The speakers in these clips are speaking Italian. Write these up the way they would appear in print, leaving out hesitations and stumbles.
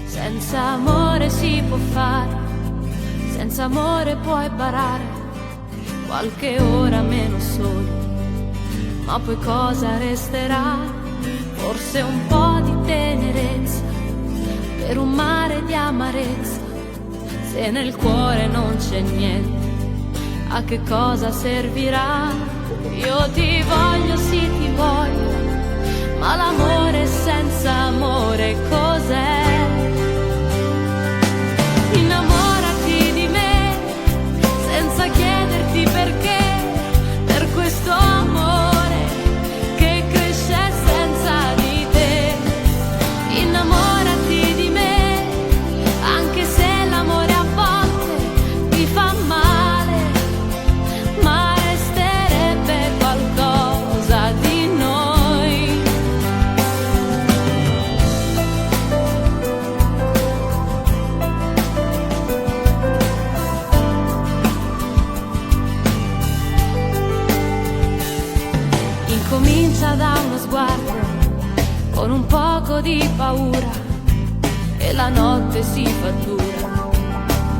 Senza amore si può fare, senza amore puoi barare qualche ora meno solo, ma poi cosa resterà? Forse un po' di tenerezza per un mare di amarezza. Se nel cuore non c'è niente, a che cosa servirà? Io ti voglio, sì ti voglio, ma l'amore senza amore cos'è? Innamorati di me senza chiederti perché, per questo amore che cresce senza di te. Innamorati di me anche se l'amore a volte ti fa male, ma resterebbe qualcosa di noi. Incomincia da uno sguardo, con un poco di paura, e la notte si fa dura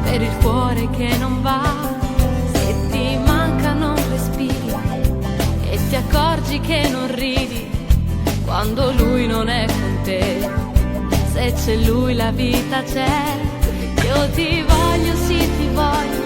per il cuore che non va. Se ti manca non respiri e ti accorgi che non ridi quando lui non è con te. Se c'è lui la vita c'è. Io ti voglio, sì ti voglio,